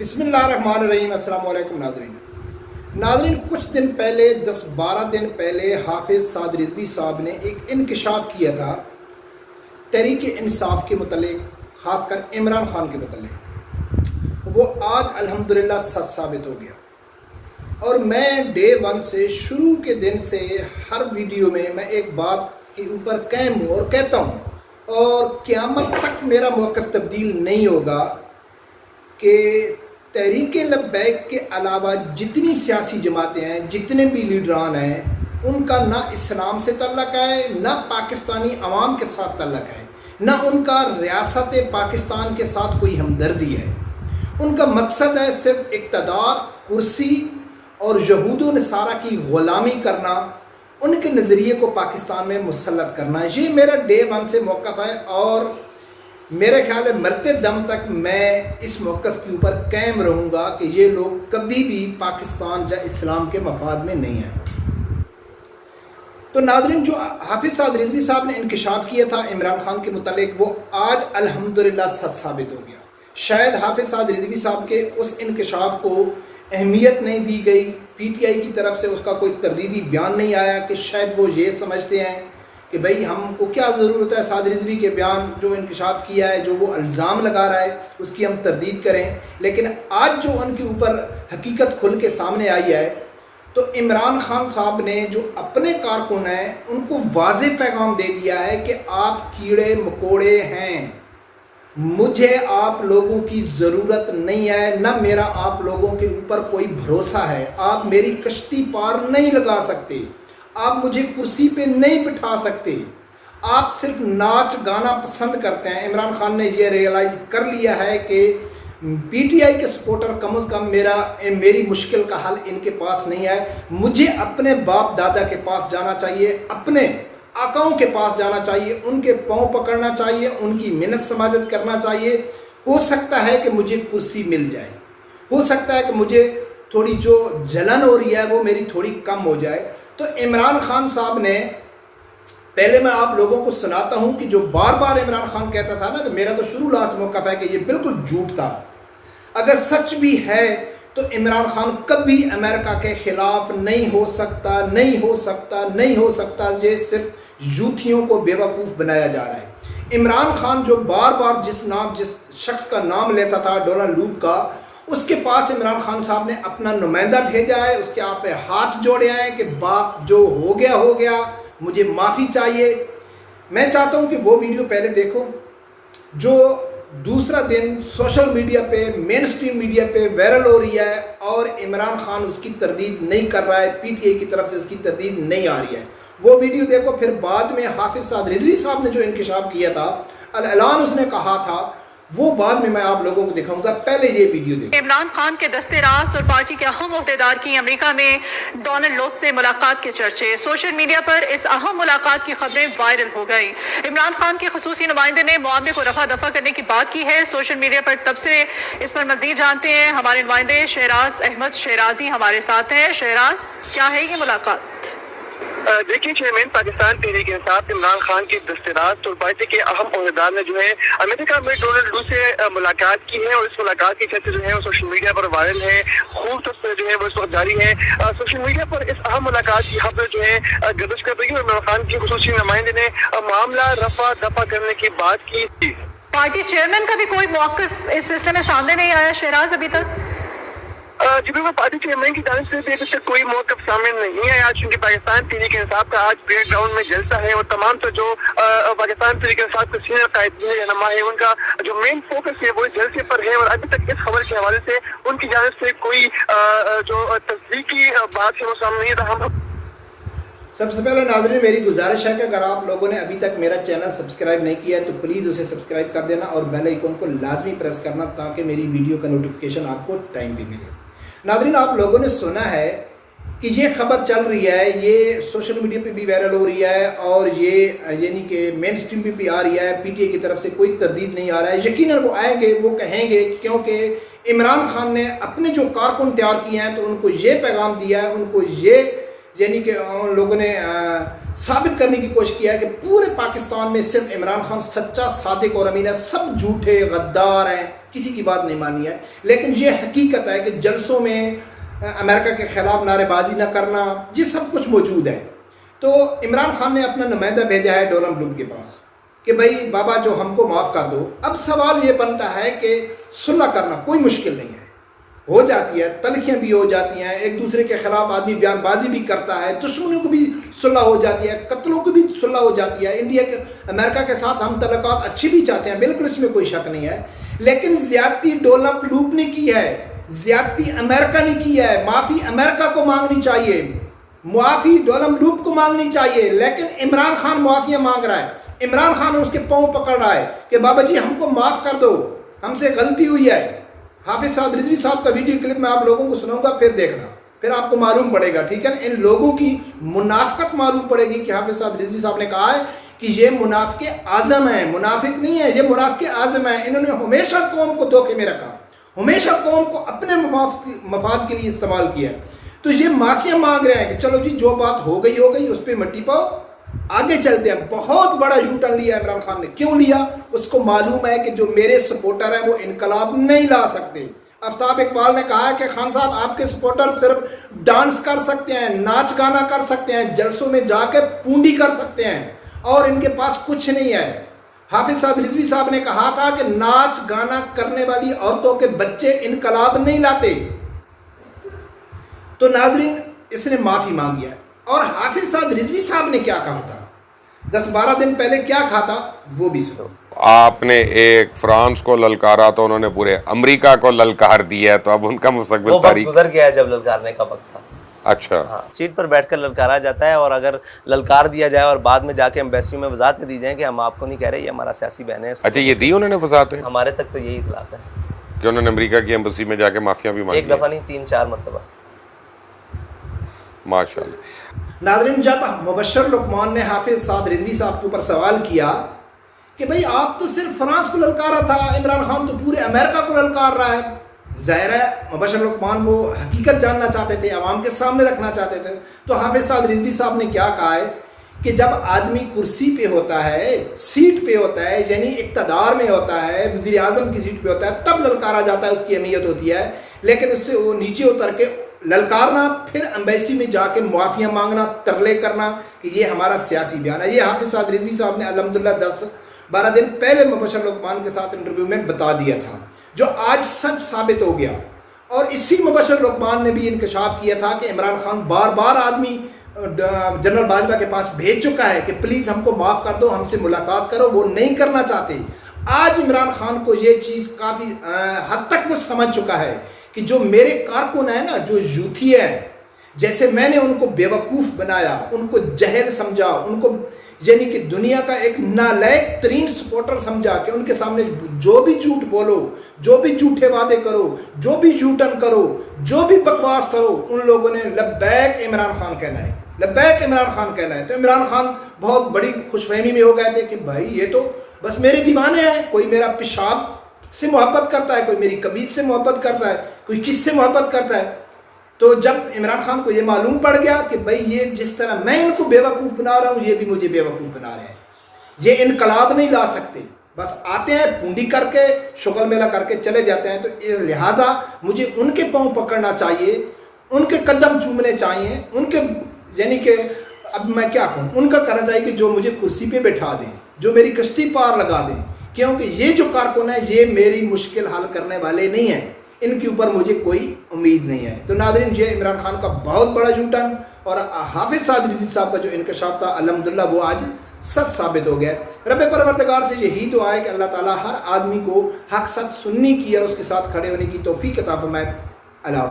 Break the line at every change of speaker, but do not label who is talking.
बिस्मिल्लाहिर्रहमानिर्रहीम। अस्सलाम वालेकुम नाज़रीन, कुछ दिन पहले 10-12 दिन पहले हाफिज़ साद रिज़वी साहब ने एक इंकशाफ किया था तहरीक इंसाफ के मुतल्लिक़, ख़ासकर इमरान ख़ान के मुतल्लिक़। वो आज अल्हम्दुलिल्लाह सच साबित हो गया। और मैं डे वन से, शुरू के दिन से हर वीडियो में मैं एक बात के ऊपर कायम हूँ और कहता हूँ, और क़यामत तक मेरा मौक़िफ़ तब्दील नहीं होगा कि तहरीक लब्बैक के अलावा जितनी सियासी जमातें हैं, जितने भी लीडरान हैं, उनका ना इस्लाम से तल्लक़ है, ना पाकिस्तानी अवाम के साथ तल्लक़ है, ना उनका रियासत पाकिस्तान के साथ कोई हमदर्दी है। उनका मकसद है सिर्फ इक़्तिदार, कुर्सी और यहूद व नसारा की ग़ुलामी करना, उनके नज़रिए को पाकिस्तान में मुसल्लत करना। ये मेरा डे वन से मौक़िफ़ है और मेरे ख्याल है मरते दम तक मैं इस मौक़िफ़ के ऊपर कायम रहूँगा कि ये लोग कभी भी पाकिस्तान या इस्लाम के मफाद में नहीं हैं। तो नाज़रीन, जो हाफिज़ साद रिज़वी साहब ने इंकशाफ किया था इमरान ख़ान के मुतल्लिक़, वो आज अल्हम्दुलिल्लाह सच साबित हो गया। शायद हाफिज़ साद रिज़वी साहब के उस इंकशाफ को अहमियत नहीं दी गई, PTI की तरफ से उसका कोई तरदीदी बयान नहीं आया कि शायद वो ये समझते हैं कि भाई हमको क्या ज़रूरत है साद रिज़वी के बयान जो इंकशाफ किया है, जो वो इल्ज़ाम लगा रहा है, उसकी हम तरदीद करें। लेकिन आज जो उनके ऊपर हकीकत खुल के सामने आई है, तो इमरान ख़ान साहब ने जो अपने कारकुन हैं उनको वाज़ेह पैगाम दे दिया है कि आप कीड़े मकोड़े हैं, मुझे आप लोगों की ज़रूरत नहीं है, ना मेरा आप लोगों के ऊपर कोई भरोसा है। आप मेरी कश्ती पार नहीं लगा सकते, आप मुझे कुर्सी पे नहीं बिठा सकते, आप सिर्फ नाच गाना पसंद करते हैं। इमरान ख़ान ने यह रियलाइज़ कर लिया है कि PTI के सपोर्टर कम अज़ कम मेरी मुश्किल का हल इनके पास नहीं है। मुझे अपने बाप दादा के पास जाना चाहिए, अपने आकाओं के पास जाना चाहिए, उनके पाँव पकड़ना चाहिए, उनकी मिन्नत समाजत करना चाहिए। हो सकता है कि मुझे कुर्सी मिल जाए, हो सकता है कि मुझे थोड़ी जो जलन हो रही है वो मेरी थोड़ी कम हो जाए। तो इमरान ख़ान साहब ने, पहले मैं आप लोगों को सुनाता हूं कि जो बार बार इमरान ख़ान कहता था ना कि मेरा तो शुरू लास्ट मौक़िफ़ है, कि ये बिल्कुल झूठ था। अगर सच भी है तो इमरान ख़ान कभी अमेरिका के ख़िलाफ़ नहीं हो सकता, नहीं हो सकता, नहीं हो सकता। ये सिर्फ यूथियों को बेवकूफ़ बनाया जा रहा है। इमरान ख़ान जो बार बार जिस शख्स का नाम लेता था, डोनाल्ड ट्रंप का, उसके पास इमरान ख़ान साहब ने अपना नुमाइंदा भेजा है, उसके आप पे हाथ जोड़े हैं कि बाप जो हो गया, मुझे माफ़ी चाहिए। मैं चाहता हूं कि वो वीडियो पहले देखो, जो दूसरा दिन सोशल मीडिया पे, मेन स्ट्रीम मीडिया पे वायरल हो रही है और इमरान ख़ान उसकी तरदीद नहीं कर रहा है, PTI की तरफ से उसकी तरदीद नहीं आ रही है। वो वीडियो देखो। फिर बाद में हाफिज़ साद रिज़वी साहब ने जो इंकशाफ किया था, ऐलान उसने कहा था, वो बाद में मैं आप लोगों को दिखाऊंगा। पहले ये वीडियो देखो।
इमरान खान के दस्ते राज और पार्टी के अहम ओहदेदार की अमेरिका में डोनाल्ड ट्रंप से मुलाकात के चर्चे। सोशल मीडिया पर इस अहम मुलाकात की खबरें वायरल हो गई। इमरान खान के खसूसी नुमाइंदे ने मामले को रफा दफा करने की बात की है सोशल मीडिया पर। तब से इस पर मजीद जानते हैं हमारे नुमाइंदे शहराज अहमद शहराजी हमारे साथ हैं। शहराज, क्या है ये मुलाकात?
देखिए, चेयरमैन पाकिस्तान तहरीक इंसाफ इमरान खान के दस्तराज और पार्टी के अहम ओहदेदार ने जो है अमेरिका में डोनाल्ड ट्रंप से मुलाकात की है, और इस मुलाकात की चर्चा जो है वो सोशल मीडिया पर वायरल है, खूब तस्वीर जो है वो इस वक्त जारी है। सोशल मीडिया पर इस अहम मुलाकात की खबर जो है गर्दिश कर रही है। इमरान खान की खुसूसी नुमाइंदे ने मामला रफा दफा करने की बात की थी।
पार्टी चेयरमैन का भी कोई मौक़िफ़ इस सिलसिले में सामने नहीं आया शहराज अभी तक?
जी बिल्कुल, पार्टी चेयरमैन की जानिब से अभी तक कोई मौक़िफ़ सामने नहीं आया, क्योंकि पाकिस्तान तहरीक इंसाफ का आज ब्रेक ग्राउंड में जलसा है और तमाम तो जो पाकिस्तान तहरीक इंसाफ के सीनियर कायदीन रहनुमा है, उनका जो मेन फोकस है वो जलसे पर है। और अभी तक इस खबर के हवाले से उनकी जानिब से कोई जो तस्दीकी बात है वो सामने नहीं रहा।
सबसे पहले नाज़रीन, मेरी गुजारिश है कि अगर आप लोगों ने अभी तक मेरा चैनल सब्सक्राइब नहीं किया है तो प्लीज़ उसे सब्सक्राइब कर देना और बेल आइकन को लाजमी प्रेस करना, ताकि मेरी वीडियो का नोटिफिकेशन आपको टाइम पे मिले। नाज़रीन, आप लोगों ने सुना है कि ये खबर चल रही है, ये सोशल मीडिया पे भी वायरल हो रही है और ये यानी कि मेन स्ट्रीम पे भी आ रही है। PTI की तरफ से कोई तरदीद नहीं आ रहा है। यकीनन वो आएंगे, वो कहेंगे, क्योंकि इमरान ख़ान ने अपने जो कारकुन तैयार किए हैं तो उनको ये पैगाम दिया है, उनको ये यानी कि उन लोगों ने साबित करने की कोशिश किया है कि पूरे पाकिस्तान में सिर्फ इमरान ख़ान सच्चा, सादिक और अमीन है, सब झूठे गद्दार हैं, کسی کی بات نہیں مانی ہے، لیکن یہ حقیقت ہے کہ جلسوں میں امریکہ کے خلاف نعرے بازی نہ کرنا، یہ سب کچھ موجود ہے۔ تو عمران خان نے اپنا نمائندہ بھیجا ہے ڈونلڈ ٹرمپ کے پاس کہ بھائی بابا جو ہم کو معاف کر دو۔ اب سوال یہ بنتا ہے کہ صلح کرنا کوئی مشکل نہیں ہے، ہو جاتی ہے، تلخیاں بھی ہو جاتی ہیں، ایک دوسرے کے خلاف آدمی بیان بازی بھی کرتا ہے، دشمنوں کو بھی صلح ہو جاتی ہے، قتلوں کو بھی صلح ہو جاتی ہے۔ انڈیا کے امریکہ کے ساتھ ہم تعلقات اچھی بھی چاہتے ہیں، بالکل اس میں کوئی شک نہیں ہے، لیکن زیادتی ڈونلڈ ٹرمپ نے کی ہے، زیادتی امریکہ نے کی ہے۔ معافی امریکہ کو مانگنی چاہیے، معافی ڈونلڈ ٹرمپ کو مانگنی چاہیے، لیکن عمران خان معافیاں مانگ رہا ہے۔ عمران خان اس کے پاؤں پکڑ رہا ہے کہ بابا جی ہم کو معاف کر دو، ہم سے غلطی ہوئی ہے۔ حافظ سعد رضوی صاحب کا ویڈیو کلپ میں آپ لوگوں کو سناؤں گا، پھر دیکھنا، پھر آپ کو معلوم پڑے گا، ٹھیک ہے۔ ان لوگوں کی منافقت معلوم پڑے گی کہ حافظ سعد رضوی صاحب نے کہا ہے کہ یہ منافق اعظم ہیں، منافق نہیں ہے، یہ منافق اعظم ہیں۔ انہوں نے ہمیشہ قوم کو دھوکے میں رکھا، ہمیشہ قوم کو اپنے مفاد کے لیے استعمال کیا۔ تو یہ معافیاں مانگ رہے ہیں کہ چلو جی جو بات ہو گئی اس پہ مٹی پاؤ، آگے چلتے ہیں۔ بہت بڑا یو ٹرن لیا عمران خان نے۔ کیوں لیا؟ اس کو معلوم ہے کہ جو میرے سپورٹر ہیں وہ انقلاب نہیں لا سکتے۔ آفتاب اقبال نے کہا ہے کہ خان صاحب آپ کے سپورٹر صرف ڈانس کر سکتے ہیں، ناچ گانا کر سکتے ہیں، جلسوں میں جا کے پونڈی کر سکتے ہیں، اور ان کے پاس کچھ نہیں ہے۔ حافظ سعد رضوی صاحب نے کہا تھا کہ ناچ گانا کرنے والی عورتوں کے بچے انقلاب نہیں لاتے۔ تو ناظرین اس نے معافی مانگی ہے۔ اور حافظ سعد رضوی صاحب نے کیا کہا تھا 10-12 دن پہلے، کیا کہا تھا وہ بھی سنو۔
آپ نے ایک فرانس کو للکارا تو انہوں نے پورے امریکہ کو للکار دیا ہے، تو اب ان کا مستقبل تاریخ
گزر گیا ہے جب للکارنے کا وقت تھا۔
اچھا
ہاں، سیٹ پر بیٹھ کر للکارا جاتا ہے، اور اگر للکار دیا جائے اور بعد میں جا کے ایمبیسی میں وضاحت دی جائیں کہ ہم آپ کو نہیں کہہ رہے، یہ ہمارا سیاسی بہن ہے۔
اچھا، یہ دی انہوں نے وضاحتیں
ہمارے تک تو یہی اطلاعات ہے
کہ انہوں نے امریکہ کی ایمبسی میں جا کے معافیاں بھی مانگی؟
ایک دفعہ نہیں، 3-4 مرتبہ۔
ماشاءاللہ۔
ناظرین جب مبشر لقمان نے حافظ سعد رضوی صاحب کے اوپر سوال کیا کہ بھئی آپ تو صرف فرانس کو للکارا تھا، عمران خان تو پورے امریکہ کو للکار رہا ہے، ظاہر ہے مبشر لقمان وہ حقیقت جاننا چاہتے تھے، عوام کے سامنے رکھنا چاہتے تھے۔ تو حافظ سعد رضوی صاحب نے کیا کہا ہے کہ جب آدمی کرسی پہ ہوتا ہے، سیٹ پہ ہوتا ہے، یعنی اقتدار میں ہوتا ہے، وزیر اعظم کی سیٹ پہ ہوتا ہے، تب للکارا جاتا ہے، اس کی اہمیت ہوتی ہے، لیکن اس سے وہ نیچے اتر کے للکارنا، پھر ایمبیسی میں جا کے معافیاں مانگنا، ترلے کرنا کہ یہ ہمارا سیاسی بیان ہے، یہ حافظ سعد رضوی صاحب نے الحمدللہ 10-12 دن پہلے مبشر لقمان کے ساتھ انٹرویو میں بتا دیا تھا، جو آج سچ ثابت ہو گیا۔ اور اسی مبشر لقمان نے بھی انکشاف کیا تھا کہ عمران خان بار بار آدمی جنرل باجوہ کے پاس بھیج چکا ہے کہ پلیز ہم کو معاف کر دو، ہم سے ملاقات کرو، وہ نہیں کرنا چاہتے۔ آج عمران خان کو یہ چیز کافی حد تک وہ سمجھ چکا ہے کہ جو میرے کارکن ہیں نا، جو یوتھی ہیں، جیسے میں نے ان کو بیوقوف بنایا، ان کو جہل سمجھا، ان کو یعنی کہ دنیا کا ایک نالائق ترین سپورٹر سمجھا کہ ان کے سامنے جو بھی جھوٹ بولو، جو بھی جھوٹے وعدے کرو، جو بھی یو ٹرن کرو، جو بھی بکواس کرو، ان لوگوں نے لبیک عمران خان کہنا ہے، لبیک عمران خان کہنا ہے۔ تو عمران خان بہت بڑی خوش فہمی میں ہو گئے تھے کہ بھائی یہ تو بس میرے دیوانے ہیں، کوئی میرا پیشاب سے محبت کرتا ہے، کوئی میری قمیض سے محبت کرتا ہے، کوئی کس سے محبت کرتا ہے۔ تو جب عمران خان کو یہ معلوم پڑ گیا کہ بھئی یہ جس طرح میں ان کو بیوقوف بنا رہا ہوں، یہ بھی مجھے بیوقوف بنا رہے ہیں، یہ انقلاب نہیں لا سکتے، بس آتے ہیں پونڈی کر کے، شغل میلہ کر کے چلے جاتے ہیں۔ تو لہٰذا مجھے ان کے پاؤں پکڑنا چاہیے، ان کے قدم چومنے چاہیے، ان کے یعنی کہ اب میں کیا کہوں، ان کا کرنا چاہیے کہ جو مجھے کرسی پہ بٹھا دیں، جو میری کشتی پار لگا دیں، کیونکہ یہ جو کارکن ہیں یہ میری مشکل حل کرنے والے نہیں ہیں، ان کے اوپر مجھے کوئی امید نہیں ہے۔ تو ناظرین یہ عمران خان کا بہت بڑا یو ٹرن اور حافظ سعد رضوی صاحب کا جو انکشاف تھا الحمدللہ وہ آج سچ ثابت ہو گیا۔ رب پروردگار سے یہی دعا ہے کہ اللہ تعالیٰ ہر آدمی کو حق سچ سننے کی اور اس کے ساتھ کھڑے ہونے کی توفیق عطا فرمائے۔ اللہ